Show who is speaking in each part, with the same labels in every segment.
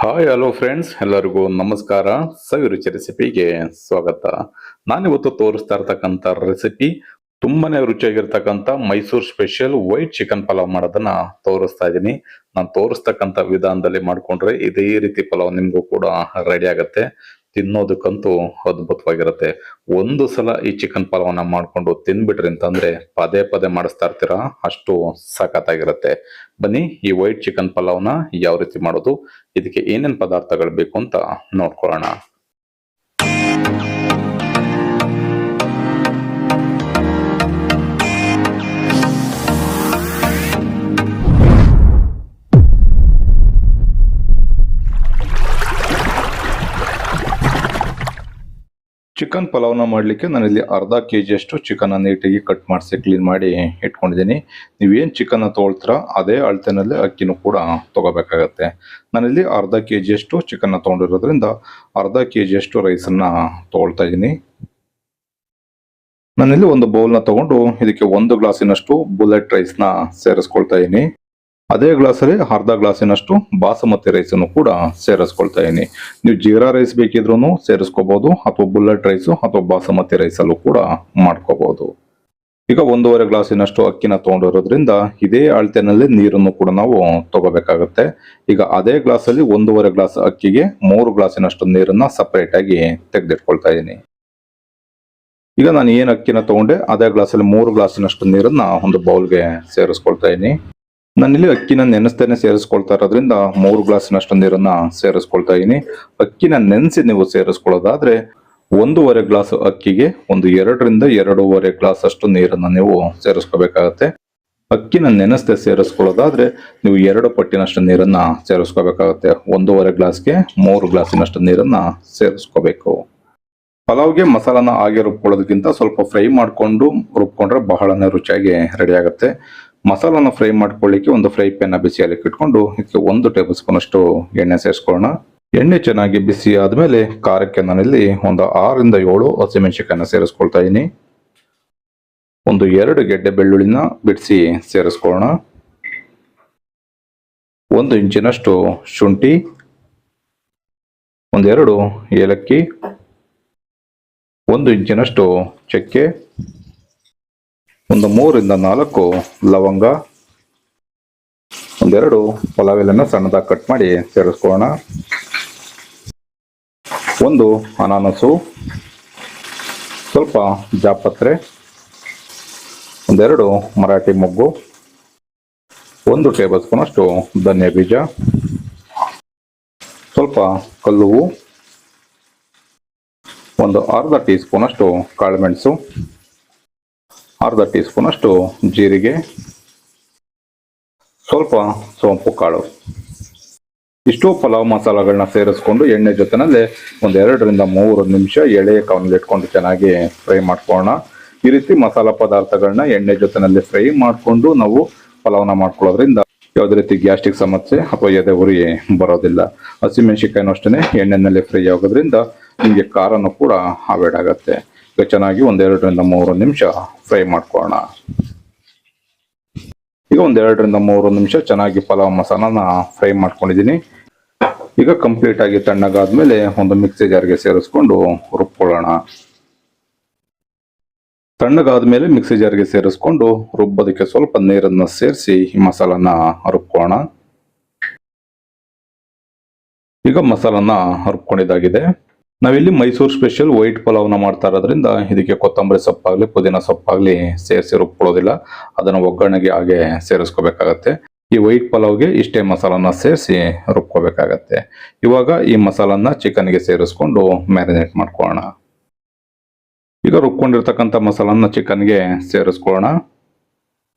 Speaker 1: Hi hello friends, ಎಲ್ಲರಿಗೂ ನಮಸ್ಕಾರ. ಸವಿರುಚಿ ರೆಸಿಪಿಗೆ ಸ್ವಾಗತ. ನಾನಿವತ್ತು ತೋರಿಸ್ತಾ ಇರ್ತಕ್ಕಂಥ ರೆಸಿಪಿ ತುಂಬಾನೇ ರುಚಿಯಾಗಿರ್ತಕ್ಕಂಥ Mysuru special white chicken pulao ಮಾಡೋದನ್ನ ತೋರಿಸ್ತಾ ಇದ್ದೀನಿ. ನಾನು ತೋರಿಸ್ತಕ್ಕಂಥ ವಿಧಾನದಲ್ಲಿ ಮಾಡ್ಕೊಂಡ್ರೆ ಇದೇ ರೀತಿ ಪಲಾವ್ ನಿಮ್ಗೂ ಕೂಡ ರೆಡಿ ಆಗತ್ತೆ. ತಿನ್ನೋದಕ್ಕಂತೂ ಅದ್ಭುತವಾಗಿರುತ್ತೆ. ಒಂದು ಸಲ ಈ ಚಿಕನ್ ಪಲಾವನ್ನ ಮಾಡ್ಕೊಂಡು ತಿನ್ಬಿಟ್ರಿ ಅಂತಂದ್ರೆ ಪದೇ ಪದೇ ಮಾಡಿಸ್ತಾ ಇರ್ತೀರಾ, ಅಷ್ಟು ಸಖತ್ತಾಗಿರುತ್ತೆ. ಬನ್ನಿ ಈ ವೈಟ್ ಚಿಕನ್ ಪಲಾವ್ನ ಯಾವ ರೀತಿ ಮಾಡೋದು, ಇದಕ್ಕೆ ಏನೇನ್ ಪದಾರ್ಥಗಳು ಬೇಕು ಅಂತ ನೋಡ್ಕೊಳ್ಳೋಣ. ಚಿಕನ್ ಪಲಾವ್ನ ಮಾಡಲಿಕ್ಕೆ ನಾನಿಲ್ಲಿ ಅರ್ಧ ಕೆಜಿ ಅಷ್ಟು ಚಿಕನ್ ನೀಟಾಗಿ ಕಟ್ ಮಾಡಿಸಿ ಕ್ಲೀನ್ ಮಾಡಿ ಇಟ್ಕೊಂಡಿದ್ದೀನಿ. ನೀವೇನು ಚಿಕನ್ ತೊಗೊಳ್ತೀರಾ ಅದೇ ಅಳತೆನಲ್ಲಿ ಅಕ್ಕಿನೂ ಕೂಡ ತಗೋಬೇಕಾಗತ್ತೆ. ನಾನಿಲ್ಲಿ ಅರ್ಧ ಕೆಜಿ ಅಷ್ಟು ಚಿಕನ್ ತೊಗೊಂಡಿರೋದ್ರಿಂದ ಅರ್ಧ ಕೆಜಿ ಅಷ್ಟು ರೈಸನ್ನ ತೊಗೊಳ್ತಾ ಇದ್ದೀನಿ. ನಾನಿಲ್ಲಿ ಒಂದು ಬೌಲ್ನ ತಗೊಂಡು ಇದಕ್ಕೆ 1 ಗ್ಲಾಸಿನಷ್ಟು ಬುಲೆಟ್ ರೈಸ್ನ ಸೇರಿಸ್ಕೊಳ್ತಾ ಇದ್ದೀನಿ. ಅದೇ ಗ್ಲಾಸಲ್ಲಿ ಅರ್ಧ ಗ್ಲಾಸಿನಷ್ಟು ಬಾಸುಮತಿ ರೈಸನ್ನು ಕೂಡ ಸೇರಿಸ್ಕೊಳ್ತಾ ಇದ್ದೀನಿ. ನೀವು ಜೀರಾ ರೈಸ್ ಬೇಕಿದ್ರೂ ಸೇರಿಸ್ಕೋಬಹುದು, ಅಥವಾ ಬುಲೆಟ್ ರೈಸು ಅಥವಾ ಬಾಸುಮತಿ ರೈಸಲ್ಲೂ ಕೂಡ ಮಾಡ್ಕೋಬಹುದು. ಈಗ 1.5 ಗ್ಲಾಸಿನಷ್ಟು ಅಕ್ಕಿನ ತಗೊಂಡಿರೋದ್ರಿಂದ ಇದೇ ಅಳತೆನಲ್ಲಿ ನೀರನ್ನು ಕೂಡ ನಾವು ತಗೋಬೇಕಾಗತ್ತೆ. ಈಗ ಅದೇ ಗ್ಲಾಸಲ್ಲಿ 1.5 ಗ್ಲಾಸ್ ಅಕ್ಕಿಗೆ 3 ಗ್ಲಾಸಿನಷ್ಟು ನೀರನ್ನ ಸಪರೇಟ್ ಆಗಿ ತೆಗೆದಿಟ್ಕೊಳ್ತಾ ಇದ್ದೀನಿ. ಈಗ ನಾನು ಏನು ಅಕ್ಕಿನ ತಗೊಂಡೆ ಅದೇ ಗ್ಲಾಸಲ್ಲಿ 3 ಗ್ಲಾಸಿನಷ್ಟು ನೀರನ್ನ ಒಂದು ಬೌಲ್ಗೆ ಸೇರಿಸ್ಕೊಳ್ತಾ ಇದ್ದೀನಿ. ನಾನಿಲ್ಲಿ ಅಕ್ಕಿನ ನೆನೆಸ್ತೇನೆ ಸೇರಿಸ್ಕೊಳ್ತಾ ಇರೋದ್ರಿಂದ 3 ಗ್ಲಾಸಿನಷ್ಟು ನೀರನ್ನ ಸೇರಿಸ್ಕೊಳ್ತಾ ಇದ್ದೀನಿ. ಅಕ್ಕಿನ ನೆನೆಸಿ ನೀವು ಸೇರಿಸ್ಕೊಳ್ಳೋದಾದ್ರೆ 1.5 ಗ್ಲಾಸ್ ಅಕ್ಕಿಗೆ 2 ರಿಂದ 2.5 ಗ್ಲಾಸ್ ಅಷ್ಟು ನೀರನ್ನ ನೀವು ಸೇರಿಸ್ಕೋಬೇಕಾಗತ್ತೆ. ಅಕ್ಕಿನ ನೆನೆಸದೆ ಸೇರಿಸ್ಕೊಳ್ಳೋದಾದ್ರೆ ನೀವು 2 ಪಟ್ಟಿನಷ್ಟು ನೀರನ್ನ ಸೇರಿಸ್ಕೋಬೇಕಾಗತ್ತೆ. 1.5 ಗ್ಲಾಸ್ಗೆ 3 ಗ್ಲಾಸಿನಷ್ಟು ನೀರನ್ನ ಸೇರಿಸ್ಕೋಬೇಕು. ಪಲಾವ್ಗೆ ಮಸಾಲಾನ ಹಾಗೆ ರುಬ್ಕೊಳ್ಳೋದಕ್ಕಿಂತ ಸ್ವಲ್ಪ ಫ್ರೈ ಮಾಡ್ಕೊಂಡು ರುಬ್ಕೊಂಡ್ರೆ ಬಹಳನೇ ರುಚಿಯಾಗಿ ರೆಡಿ ಆಗುತ್ತೆ. ಮಸಾಲಾನ ಫ್ರೈ ಮಾಡ್ಕೊಳ್ಳಿಕ್ಕೆ ಒಂದು ಫ್ರೈ ಪ್ಯಾನ್ ಬಿಸಿಯಲ್ಲಿ ಇಟ್ಕೊಂಡು ಇದಕ್ಕೆ 1 ಟೇಬಲ್ ಸ್ಪೂನ್ ಅಷ್ಟು ಎಣ್ಣೆ ಸೇರಿಸ್ಕೊಳ್ಳೋಣ. ಎಣ್ಣೆ ಚೆನ್ನಾಗಿ ಬಿಸಿ ಆದ್ಮೇಲೆ ಖಾರಕ್ಕೆ ನಾನಿಲ್ಲಿ ಒಂದು 6 ರಿಂದ 7 ಹಸಿಮೆಣಸಿನಕಾಯಿನ ಸೇರಿಸ್ಕೊಳ್ತಾ ಇದ್ದೀನಿ. 2 ಗೆಡ್ಡೆ ಬೆಳ್ಳುಳ್ಳಿನ ಬಿಡಿಸಿ ಸೇರಿಸ್ಕೊಳ್ಳೋಣ. 1 ಇಂಚಿನಷ್ಟು ಶುಂಠಿ, 2 ಏಲಕ್ಕಿ, 1 ಇಂಚಿನಷ್ಟು ಚಕ್ಕೆ, 3 ರಿಂದ 4 ಲವಂಗ, 2 ಪಲಾವ್ ಎಲೆನ ಸಣ್ಣದಾಗಿ ಕಟ್ ಮಾಡಿ ಸೇರಿಸ್ಕೊಳ್ಳೋಣ. 1 ಅನಾನಸು, ಸ್ವಲ್ಪ ಜಾಪತ್ರೆ, 2 ಮರಾಠಿ ಮೊಗ್ಗು, 1 ಟೇಬಲ್ ಸ್ಪೂನ್ ಅಷ್ಟು ಧನಿಯಾ ಬೀಜ, ಸ್ವಲ್ಪ ಕಲ್ಲುವು, 1 ಅರ್ಧ ಟೀ ಸ್ಪೂನ್ ಅಷ್ಟು ಕಾಳುಮೆಣಸು, ಅರ್ಧ ಟೀ ಸ್ಪೂನ್ ಅಷ್ಟು ಜೀರಿಗೆ, ಸ್ವಲ್ಪ ಸೋಂಪು ಕಾಳು. ಇಷ್ಟು ಪಲಾವ್ ಮಸಾಲೆಗಳನ್ನ ಸೇರಿಸ್ಕೊಂಡು ಎಣ್ಣೆ ಜೊತೆನಲ್ಲೇ 2 ರಿಂದ 3 ನಿಮಿಷ ಎಳೆಯ ಕಾವನಲ್ಲಿ ಇಟ್ಕೊಂಡು ಚೆನ್ನಾಗಿ ಫ್ರೈ ಮಾಡ್ಕೊಳ್ಳೋಣ. ಈ ರೀತಿ ಮಸಾಲಾ ಪದಾರ್ಥಗಳನ್ನ ಎಣ್ಣೆ ಜೊತೆನಲ್ಲಿ ಫ್ರೈ ಮಾಡಿಕೊಂಡು ನಾವು ಪಲಾವ್ನ ಮಾಡ್ಕೊಳ್ಳೋದ್ರಿಂದ ಯಾವುದೇ ರೀತಿ ಗ್ಯಾಸ್ಟ್ರಿಕ್ ಸಮಸ್ಯೆ ಅಥವಾ ಎದೆ ಉರಿ ಬರೋದಿಲ್ಲ. ಹಸಿಮೆಣಸಿನಕಾಯಿನೂ ಅಷ್ಟೇ ಎಣ್ಣೆನಲ್ಲಿ ಫ್ರೈ ಆಗೋದ್ರಿಂದ ನಿಮಗೆ ಖಾರನೂ ಕೂಡ ಅವಾಯ್ಡ್ ಆಗುತ್ತೆ. ಚೆನ್ನಾಗಿ 2 ರಿಂದ 3 ನಿಮಿಷ ಫ್ರೈ ಮಾಡ್ಕೊಳ್ಳೋಣ. ಈಗ 2 ರಿಂದ 3 ನಿಮಿಷ ಚೆನ್ನಾಗಿ ಪಲಾವ್ ಮಸಾಲಾನ ಫ್ರೈ ಮಾಡ್ಕೊಂಡಿದ್ದೀನಿ. ಈಗ ಕಂಪ್ಲೀಟ್ ಆಗಿ ತಣ್ಣಗಾದ್ಮೇಲೆ ಒಂದು ಮಿಕ್ಸಿ ಜಾರ್ಗೆ ಸೇರಿಸ್ಕೊಂಡು ರುಬ್ಕೊಳ್ಳೋಣ. ತಣ್ಣಗಾದ್ಮೇಲೆ ಮಿಕ್ಸಿ ಜಾರ್ಗೆ ಸೇರಿಸ್ಕೊಂಡು ರುಬ್ಬೋದಕ್ಕೆ ಸ್ವಲ್ಪ ನೀರನ್ನ ಸೇರಿಸಿ ಈ ಮಸಾಲಾನ ರುಬ್ಕೊಳ್ಳೋಣ. ಈಗ ಮಸಾಲಾನ ರುಬ್ಕೊಂಡಿದ್ದಾಗಿದೆ. ನಾವಿಲ್ಲಿ ಮೈಸೂರು ಸ್ಪೆಷಲ್ ವೈಟ್ ಪಲಾವ್ನ ಮಾಡ್ತಾ ಇರೋದ್ರಿಂದ ಇದಕ್ಕೆ ಕೊತ್ತಂಬರಿ ಸೊಪ್ಪಾಗ್ಲಿ ಪುದೀನ ಸೊಪ್ಪಾಗ್ಲಿ ಸೇರಿಸಿ ರುಬ್ಕೊಳ್ಳೋದಿಲ್ಲ, ಅದನ್ನ ಒಗ್ಗರಣೆಗೆ ಹಾಗೆ ಸೇರಿಸ್ಕೋಬೇಕಾಗತ್ತೆ. ಈ ವೈಟ್ ಪಲಾವ್ಗೆ ಇಷ್ಟೇ ಮಸಾಲಾನ ಸೇರಿಸಿ ರುಬ್ಕೋಬೇಕಾಗತ್ತೆ. ಇವಾಗ ಈ ಮಸಾಲಾನ ಚಿಕನ್ಗೆ ಸೇರಿಸ್ಕೊಂಡು ಮ್ಯಾರಿನೇಟ್ ಮಾಡ್ಕೊಳ್ಳೋಣ. ಈಗ ರುಬ್ಕೊಂಡಿರ್ತಕ್ಕಂಥ ಮಸಾಲಾನ ಚಿಕನ್ಗೆ ಸೇರಿಸ್ಕೊಳ್ಳೋಣ.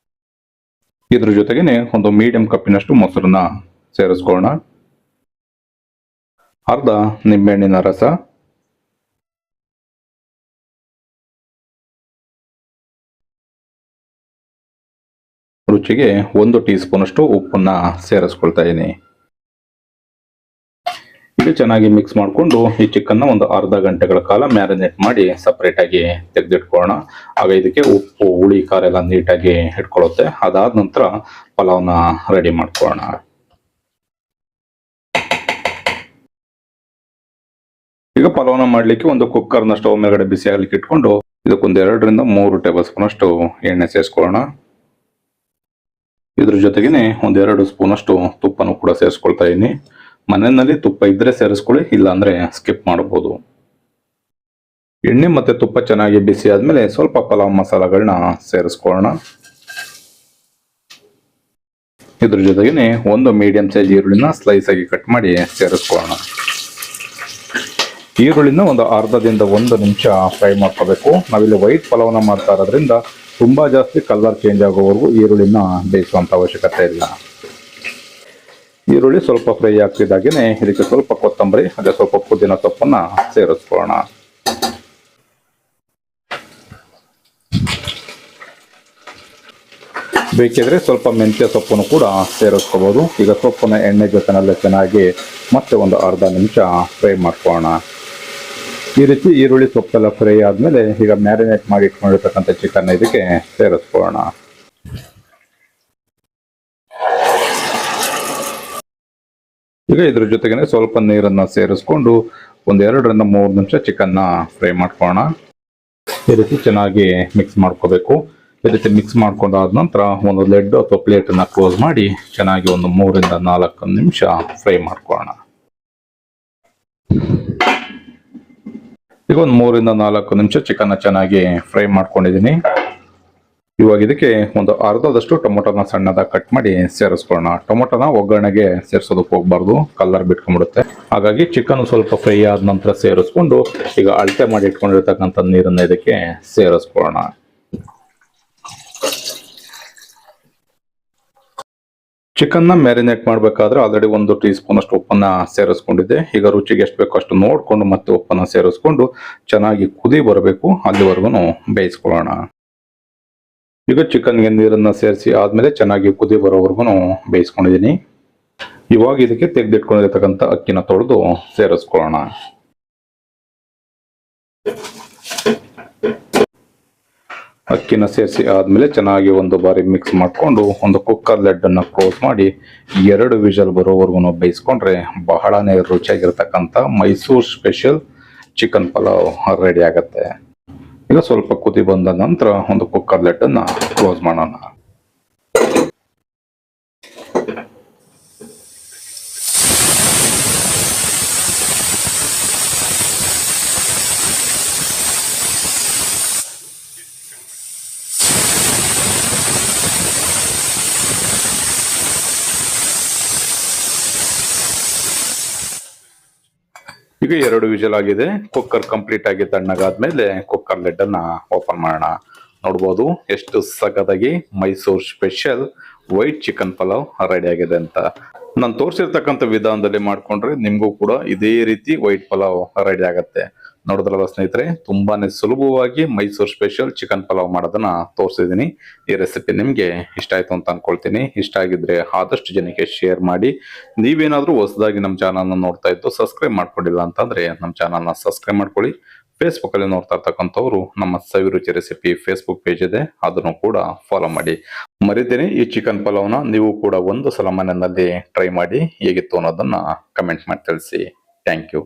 Speaker 1: ಇದ್ರ ಜೊತೆಗೇನೆ ಒಂದು ಮೀಡಿಯಂ ಕಪ್ಪಿನಷ್ಟು ಮೊಸರನ್ನ ಸೇರಿಸ್ಕೊಳ್ಳೋಣ. ಅರ್ಧ ನಿಂಬೆಹಣ್ಣಿನ ರಸ, ರುಚಿಗೆ 1 ಟೀ ಸ್ಪೂನ್ ಅಷ್ಟು ಉಪ್ಪನ್ನ ಸೇರಿಸ್ಕೊಳ್ತಾ ಇದ್ದೀನಿ. ಈಗ ಚೆನ್ನಾಗಿ ಮಿಕ್ಸ್ ಮಾಡಿಕೊಂಡು ಈ ಚಿಕನ್ನ ಒಂದು ಅರ್ಧ ಗಂಟೆಗಳ ಕಾಲ ಮ್ಯಾರಿನೇಟ್ ಮಾಡಿ ಸಪರೇಟ್ ಆಗಿ ತೆಗೆದಿಟ್ಕೊಳ್ಳೋಣ. ಆಗ ಇದಕ್ಕೆ ಉಪ್ಪು ಹುಳಿ ಖಾರ ಎಲ್ಲ ನೀಟಾಗಿ ಇಟ್ಕೊಳ್ಳುತ್ತೆ. ಅದಾದ ನಂತರ ಪಲಾವ್ನ ರೆಡಿ ಮಾಡ್ಕೊಳ್ಳೋಣ. ಈಗ ಪಲಾವ್ನ ಮಾಡ್ಲಿಕ್ಕೆ ಒಂದು ಕುಕ್ಕರ್ನ ಸ್ಟವ್ ಮೇಲ್ಗಡೆ ಬಿಸಿ ಆಗ್ಲಿಕ್ಕೆ ಇಟ್ಕೊಂಡು ಇದಕ್ಕೊಂದು 2 ರಿಂದ 3 ಟೇಬಲ್ ಸ್ಪೂನ್ ಅಷ್ಟು ಎಣ್ಣೆ ಸೇರಿಸ್ಕೊಳ್ಳೋಣ. ಇದ್ರ ಜೊತೆಗೇನೆ 1-2 ಸ್ಪೂನ್ ಅಷ್ಟು ತುಪ್ಪನೂ ಕೂಡ ಸೇರಿಸ್ಕೊಳ್ತಾ ಇದೀನಿ. ಮನೆಯಲ್ಲಿ ತುಪ್ಪ ಇದ್ರೆ ಸೇರಿಸ್ಕೊಳ್ಳಿ, ಇಲ್ಲ ಅಂದ್ರೆ ಸ್ಕಿಪ್ ಮಾಡಬಹುದು. ಎಣ್ಣೆ ಮತ್ತೆ ತುಪ್ಪ ಚೆನ್ನಾಗಿ ಬಿಸಿ ಆದ್ಮೇಲೆ ಸ್ವಲ್ಪ ಪಲಾವ್ ಮಸಾಲಗಳನ್ನ ಸೇರಿಸ್ಕೊಳ್ಳೋಣ. ಇದ್ರ ಜೊತೆಗೇನೆ ಒಂದು ಮೀಡಿಯಂ ಸೈಜ್ ಈರುಳ್ಳಿನ ಸ್ಲೈಸ್ ಆಗಿ ಕಟ್ ಮಾಡಿ ಸೇರಿಸ್ಕೊಳ್ಳೋಣ. ಈರುಳ್ಳಿನ ಒಂದು ಅರ್ಧದಿಂದ 1 ನಿಮಿಷ ಫ್ರೈ ಮಾಡ್ಕೋಬೇಕು. ನಾವಿಲ್ಲಿ ವೈಟ್ ಪಲಾವ್ನ ಮಾಡ್ತಾ ಇರೋದ್ರಿಂದ ತುಂಬಾ ಜಾಸ್ತಿ ಕಲರ್ ಚೇಂಜ್ ಆಗೋವರೆಗೂ ಈರುಳ್ಳಿನ ಬೇಯಿಸುವಂತ ಅವಶ್ಯಕತೆ ಇಲ್ಲ. ಈರುಳ್ಳಿ ಸ್ವಲ್ಪ ಫ್ರೈ ಆಗ್ತಿದ್ದಾಗೇನೆ ಇದಕ್ಕೆ ಸ್ವಲ್ಪ ಕೊತ್ತಂಬರಿ ಹಾಗೆ ಸ್ವಲ್ಪ ಪುದೀನ ಸೊಪ್ಪನ್ನ ಸೇರಿಸ್ಕೊಳ್ಳೋಣ. ಬೇಕಿದ್ರೆ ಸ್ವಲ್ಪ ಮೆಂತ್ಯ ಸೊಪ್ಪನ್ನು ಕೂಡ ಸೇರಿಸ್ಕೋಬಹುದು. ಈಗ ಸೊಪ್ಪನ್ನ ಎಣ್ಣೆ ಜೊತೆನಲ್ಲೇ ಚೆನ್ನಾಗಿ ಮತ್ತೆ ಒಂದು ಅರ್ಧ ನಿಮಿಷ ಫ್ರೈ ಮಾಡ್ಕೊಳ್ಳೋಣ. ಈ ರೀತಿ ಈರುಳ್ಳಿ ಸೊಪ್ಪೆಲ್ಲ ಫ್ರೈ ಆದ್ಮೇಲೆ ಈಗ ಮ್ಯಾರಿನೇಟ್ ಮಾಡಿ ಇಟ್ಕೊಂಡಿರ್ತಕ್ಕಂಥ ಚಿಕನ್ ಇದಕ್ಕೆ ಸೇರಿಸ್ಕೊಳ್ಳೋಣ. ಈಗ ಇದ್ರ ಜೊತೆಗೆ ಸ್ವಲ್ಪ ನೀರನ್ನ ಸೇರಿಸ್ಕೊಂಡು 1-2 ರಿಂದ 3 ನಿಮಿಷ ಚಿಕನ್ನ ಫ್ರೈ ಮಾಡ್ಕೊಳ್ಳೋಣ. ಈ ರೀತಿ ಚೆನ್ನಾಗಿ ಮಿಕ್ಸ್ ಮಾಡ್ಕೋಬೇಕು. ಈ ರೀತಿ ಮಿಕ್ಸ್ ಮಾಡ್ಕೊಂಡಾದ ನಂತರ ಒಂದು ಲೆಡ್ ಅಥವಾ ಪ್ಲೇಟ್ ಅನ್ನ ಕ್ಲೋಸ್ ಮಾಡಿ ಚೆನ್ನಾಗಿ ಒಂದು 3-4 ನಿಮಿಷ ಫ್ರೈ ಮಾಡ್ಕೊಳ್ಳೋಣ. ಈಗ ಒಂದು 3-4 ನಿಮಿಷ ಚಿಕನ್ ಚೆನ್ನಾಗಿ ಫ್ರೈ ಮಾಡ್ಕೊಂಡಿದ್ದೀನಿ. ಇವಾಗ ಇದಕ್ಕೆ ಒಂದು ಅರ್ಧದಷ್ಟು ಟೊಮೊಟೊನ ಸಣ್ಣದಾಗಿ ಕಟ್ ಮಾಡಿ ಸೇರಿಸ್ಕೊಳ್ಳೋಣ. ಟೊಮೊಟೊನ ಒಗ್ಗರಣೆಗೆ ಸೇರಿಸೋದಕ್ಕೆ ಹೋಗ್ಬಾರ್ದು, ಕಲರ್ ಬಿಟ್ಕೊಂಡ್ಬಿಡುತ್ತೆ. ಹಾಗಾಗಿ ಚಿಕನ್ ಸ್ವಲ್ಪ ಫ್ರೈ ಆದ ನಂತರ ಸೇರಿಸ್ಕೊಂಡು ಈಗ ಅಳತೆ ಮಾಡಿ ಇಟ್ಕೊಂಡಿರ್ತಕ್ಕಂಥ ನೀರನ್ನ ಇದಕ್ಕೆ ಸೇರಿಸ್ಕೊಳ್ಳೋಣ. ಚಿಕನ್ನ ಮ್ಯಾರಿನೇಟ್ ಮಾಡಬೇಕಾದ್ರೆ ಆಲ್ರೆಡಿ 1 ಟೀ ಸ್ಪೂನ್ ಅಷ್ಟು ಉಪ್ಪನ್ನ ಸೇರಿಸ್ಕೊಂಡಿದ್ದೆ. ಈಗ ರುಚಿಗೆ ಎಷ್ಟು ಬೇಕೋ ಅಷ್ಟು ನೋಡ್ಕೊಂಡು ಮತ್ತೆ ಉಪ್ಪನ್ನ ಸೇರಿಸ್ಕೊಂಡು ಚೆನ್ನಾಗಿ ಕುದಿ ಬರಬೇಕು, ಅಲ್ಲಿವರೆಗೂ ಬೇಯಿಸ್ಕೊಳ್ಳೋಣ. ಈಗ ಚಿಕನ್ಗೆ ನೀರನ್ನ ಸೇರಿಸಿ ಆದ್ಮೇಲೆ ಚೆನ್ನಾಗಿ ಕುದಿ ಬರೋವರೆಗೂ ಬೇಯಿಸ್ಕೊಂಡಿದ್ದೀನಿ. ಇವಾಗ ಇದಕ್ಕೆ ತೆಗೆದಿಟ್ಕೊಂಡಿರ್ತಕ್ಕಂಥ ಅಕ್ಕಿನ ತೊಳೆದು ಸೇರಿಸ್ಕೊಳ್ಳೋಣ. ಅಕ್ಕಿನ ಸೇರಿಸಿ ಆದ್ಮೇಲೆ ಚೆನ್ನಾಗಿ ಒಂದು ಬಾರಿ ಮಿಕ್ಸ್ ಮಾಡಿಕೊಂಡು ಒಂದು ಕುಕ್ಕರ್ ಲೆಡ್ ಅನ್ನ ಕ್ಲೋಸ್ ಮಾಡಿ 2 ವಿಷಲ್ ಬರೋವರೆಗೂ ಬೇಯಿಸ್ಕೊಂಡ್ರೆ ಬಹಳನೇ ರುಚಿಯಾಗಿರ್ತಕ್ಕಂಥ Mysore special chicken pulao ready ಆಗತ್ತೆ. ಈಗ ಸ್ವಲ್ಪ ಕುದಿ ಬಂದ ನಂತರ ಒಂದು ಕುಕ್ಕರ್ ಲೆಡ್ ಅನ್ನ ಕ್ಲೋಸ್ ಮಾಡೋಣ. ಈಗ 2 ವಿಷಲ್ ಆಗಿದೆ. ಕುಕ್ಕರ್ ಕಂಪ್ಲೀಟ್ ಆಗಿ ತಣ್ಣಗಾದ್ಮೇಲೆ ಕುಕ್ಕರ್ ಲಿಡ್ ಅನ್ನ ಓಪನ್ ಮಾಡೋಣ. ನೋಡ್ಬೋದು ಎಷ್ಟು ಸಖತ್ತಾಗಿ Mysore special white chicken pulao ready ಆಗಿದೆ ಅಂತ. ನಾನು ತೋರಿಸಿರ್ತಕ್ಕಂಥ ವಿಧಾನದಲ್ಲಿ ಮಾಡ್ಕೊಂಡ್ರೆ ನಿಮ್ಗೂ ಕೂಡ ಇದೇ ರೀತಿ ವೈಟ್ ಪಲಾವ್ ರೆಡಿ ಆಗತ್ತೆ. ನೋಡಿದ್ರಲ್ಲ ಸ್ನೇಹಿತರೆ, ತುಂಬಾನೇ ಸುಲಭವಾಗಿ ಮೈಸೂರ್ ಸ್ಪೆಷಲ್ ಚಿಕನ್ ಪಲಾವ್ ಮಾಡೋದನ್ನ ತೋರಿಸಿದೀನಿ. ಈ ರೆಸಿಪಿ ನಿಮ್ಗೆ ಇಷ್ಟ ಆಯ್ತು ಅಂತ ಅನ್ಕೊಳ್ತೀನಿ. ಇಷ್ಟ ಆಗಿದ್ರೆ ಆದಷ್ಟು ಜನಕ್ಕೆ ಶೇರ್ ಮಾಡಿ. ನೀವೇನಾದ್ರೂ ಹೊಸದಾಗಿ ನಮ್ಮ ಚಾನಲ್ನ ನೋಡ್ತಾ ಇದ್ದು ಸಬ್ಸ್ಕ್ರೈಬ್ ಮಾಡ್ಕೊಂಡಿಲ್ಲ ಅಂತಂದ್ರೆ ನಮ್ಮ ಚಾನಲ್ನ ಸಬ್ಸ್ಕ್ರೈಬ್ ಮಾಡ್ಕೊಳ್ಳಿ. ಫೇಸ್ಬುಕ್ ಅಲ್ಲಿ ನೋಡ್ತಾ ಇರ್ತಕ್ಕಂಥವ್ರು ನಮ್ಮ ಸವಿರುಚಿ ರೆಸಿಪಿ ಫೇಸ್ಬುಕ್ ಪೇಜ್ ಇದೆ, ಅದನ್ನು ಕೂಡ ಫಾಲೋ ಮಾಡಿ. ಮರಿದೇನೆ ಈ ಚಿಕನ್ ಪಲಾವ್ನ ನೀವು ಕೂಡ ಒಂದು ಸಲ ಮನೆಯಲ್ಲಿ ಟ್ರೈ ಮಾಡಿ ಹೇಗಿತ್ತು ಅನ್ನೋದನ್ನ ಕಮೆಂಟ್ ಮಾಡಿ ತಿಳಿಸಿ. Thank you.